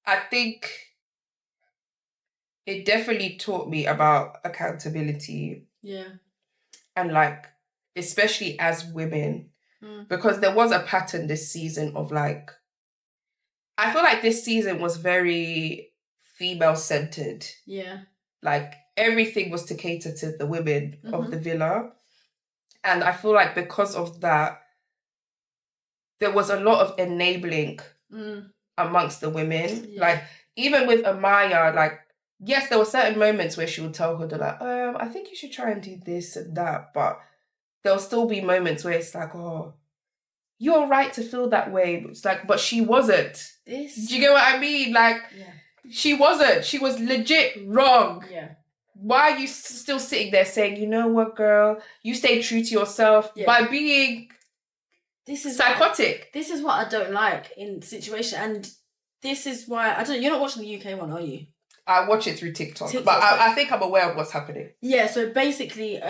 I think it definitely taught me about accountability. Yeah. And like, especially as women, because there was a pattern this season of like, I feel like this season was very female centered. Yeah. Like everything was to cater to the women of the villa. And I feel like because of that, there was a lot of enabling amongst the women. Yeah. Like, even with Amaya, like, yes, there were certain moments where she would tell her, like, I think you should try and do this and that. But there'll still be moments where it's like, oh, you're right to feel that way. It's like, but she wasn't. Do you get what I mean? Like, she wasn't. She was legit wrong. Yeah. Why are you still sitting there saying, you know what, girl? You stay true to yourself by being psychotic. This is what I don't like in situation. And this is why, you're not watching the UK one, are you? I watch it through TikTok, but I think I'm aware of what's happening. Yeah, so basically,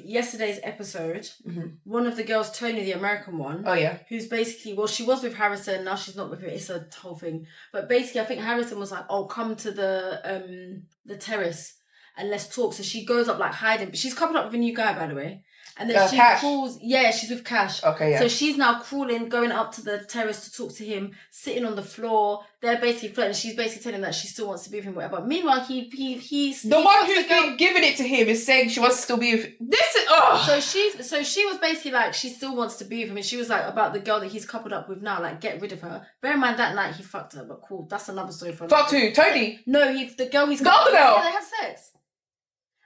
yesterday's episode, one of the girls, Tony, the American one, who's basically, well, she was with Harrison, now she's not with him, it's a whole thing. But basically, I think Harrison was like, oh, come to the terrace and let's talk. So she goes up like hiding, but she's coupled up with a new guy, by the way. And then she crawls, she's with Cash. Okay, yeah. So she's now crawling, going up to the terrace to talk to him, sitting on the floor. They're basically flirting. She's basically telling him that she still wants to be with him, whatever. Meanwhile, he's the one who's been giving it to him is saying she wants to still be with him. This is So she was basically like, she still wants to be with him, and she was like about the girl that he's coupled up with now, like get rid of her. Bear in mind that night he fucked her, but cool, that's another story for fucked who? Tony? No, the girl he's the other girl. Yeah, they had sex.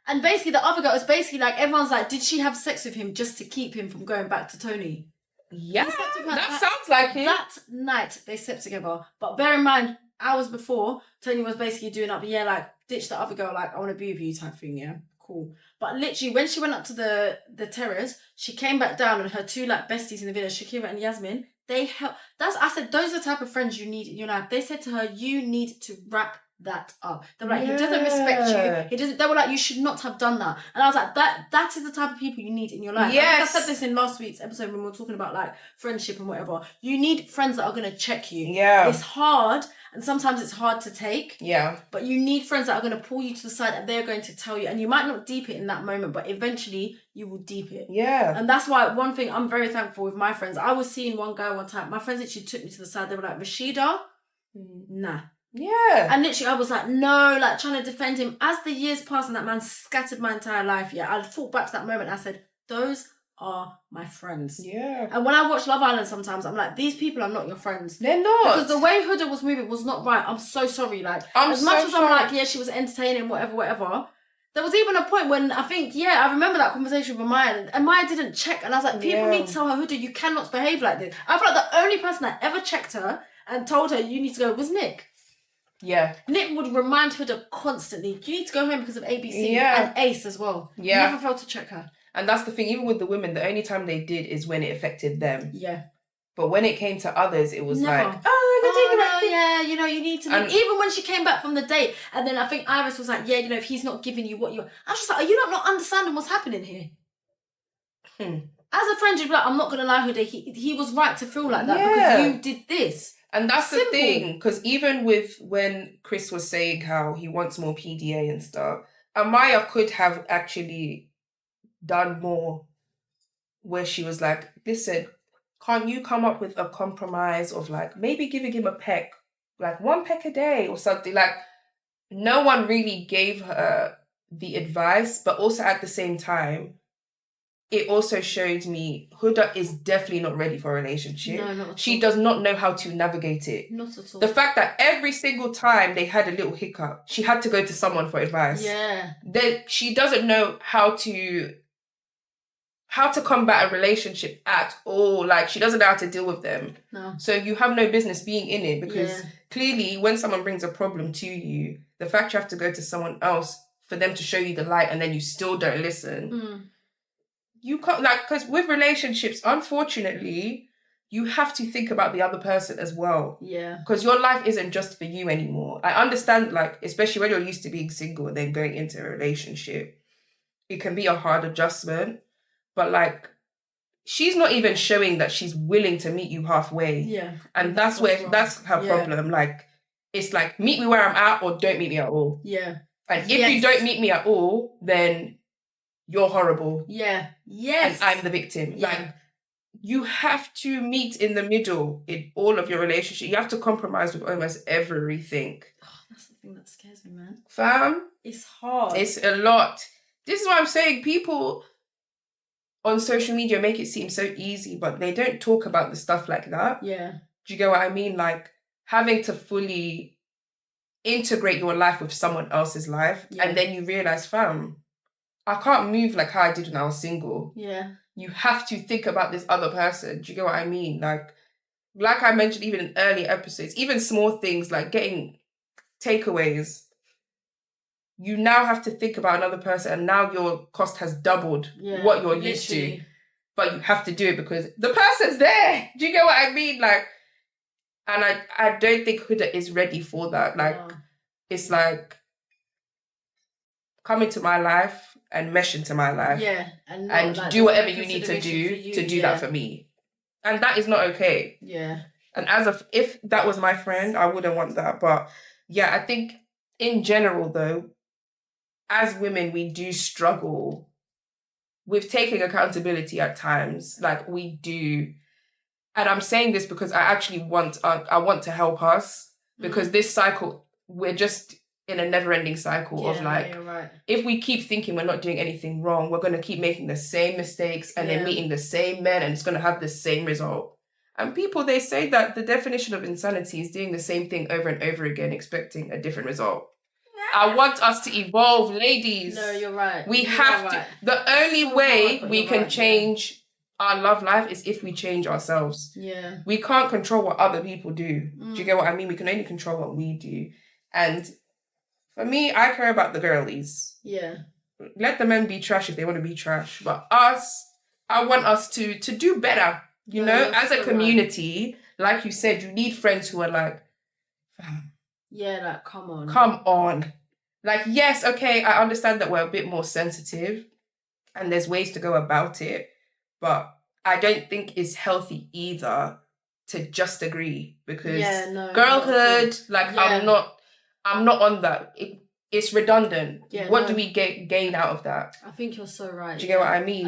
And basically, the other girl is basically like, everyone's like, did she have sex with him just to keep him from going back to Tony? Yeah, that sounds like it. That night, they slept together. But bear in mind, hours before, Tony was basically doing up, like, ditch the other girl, like, I want to be with you type thing, yeah? Cool. But literally, when she went up to the terrace, she came back down and her two, like, besties in the village, Shakira and Yasmin, they helped. I said, those are the type of friends you need in your life. They said to her, you need to wrap that up. They were like, he doesn't respect you. He doesn't. They were like, you should not have done that. And I was like, that is the type of people you need in your life. Yes. I said this in last week's episode when we were talking about like friendship and whatever. You need friends that are going to check you. Yeah. It's hard, and sometimes it's hard to take. Yeah. But you need friends that are going to pull you to the side and they're going to tell you. And you might not deep it in that moment, but eventually you will deep it. Yeah. And that's why one thing I'm very thankful with my friends. I was seeing one guy one time. My friends actually took me to the side. They were like, Rashida, nah. Yeah. And literally I was like, no, like trying to defend him. As the years passed and that man scattered my entire life, I thought back to that moment and I said, those are my friends. Yeah. And when I watch Love Island sometimes, I'm like, these people are not your friends. They're not. Because the way Huda was moving was not right. I'm so sorry. Like, as much as I'm like, yeah, she was entertaining, whatever. There was even a point when I think, I remember that conversation with Maya, and Maya didn't check. And I was like, people need to tell her, Huda, you cannot behave like this. I feel like the only person that ever checked her and told her you need to go was Nick. Yeah. Nick would remind Huda constantly, you need to go home because of ABC and Ace as well. Yeah. Never failed to check her. And that's the thing, even with the women, the only time they did is when it affected them. Yeah. But when it came to others, it was Never. like, you need to leave. Even when she came back from the date, and then I think Iris was like, if he's not giving you what you're... I was just like, are you not understanding what's happening here? As a friend, you'd be like, I'm not going to lie, Huda, he was right to feel like that because you did this. And that's the thing, because even with when Chris was saying how he wants more PDA and stuff, Amaya could have actually done more where she was like, listen, can't you come up with a compromise of like maybe giving him a peck, like 1 peck a day or something? Like, no one really gave her the advice, but also at the same time, it also showed me Huda is definitely not ready for a relationship. No, not at all. She does not know how to navigate it. Not at all. The fact that every single time they had a little hiccup, she had to go to someone for advice. Yeah. Then she doesn't know how to combat a relationship at all. Like, she doesn't know how to deal with them. No. So you have no business being in it because clearly when someone brings a problem to you, the fact you have to go to someone else for them to show you the light and then you still don't listen. You can't, like, because with relationships, unfortunately, you have to think about the other person as well. Yeah. Because your life isn't just for you anymore. I understand, like, especially when you're used to being single and then going into a relationship, it can be a hard adjustment. But, like, she's not even showing that she's willing to meet you halfway. Yeah. And that's her problem. Like, it's like, meet me where I'm at or don't meet me at all. Yeah. And if you don't meet me at all, then you're horrible. Yeah. Yes. And I'm the victim. Yeah. Like, you have to meet in the middle in all of your relationship. You have to compromise with almost everything. Oh, that's the thing that scares me, man. Fam. It's hard. It's a lot. This is what I'm saying. People on social media make it seem so easy, but they don't talk about the stuff like that. Yeah. Do you get what I mean? Like, having to fully integrate your life with someone else's life, and then you realize, fam, I can't move like how I did when I was single. Yeah. You have to think about this other person. Do you get what I mean? Like I mentioned even in earlier episodes, even small things like getting takeaways, you now have to think about another person, and now your cost has doubled what you're used to. But you have to do it because the person's there. Do you get what I mean? Like, and I don't think Huda is ready for that. Like, it's like, come into my life and mesh into my life. Yeah. And like, do whatever you need to do that for me. And that is not okay. Yeah. And if that was my friend, I wouldn't want that. But yeah, I think in general though, as women, we do struggle with taking accountability at times. Like, we do. And I'm saying this because I actually want to help us, because this cycle, we're just in a never-ending cycle of like, if we keep thinking we're not doing anything wrong, we're going to keep making the same mistakes and then meeting the same men, and it's going to have the same result. And people, they say that the definition of insanity is doing the same thing over and over again, expecting a different result. I want us to evolve, ladies. No, you're right. We have to. The only way we can change our love life is if we change ourselves. Yeah. We can't control what other people do. Do you get what I mean? We can only control what we do. And for me, I care about the girlies. Yeah. Let the men be trash if they want to be trash. But us, I want us to do better. You know, as a community, like you said, you need friends who are like, yeah, like, come on. Come on. Like, yes, okay, I understand that we're a bit more sensitive and there's ways to go about it, but I don't think it's healthy either to just agree, because girlhood, like, I'm not on that. It's redundant. Yeah, what do we gain out of that? I think you're so right. Do you get what I mean?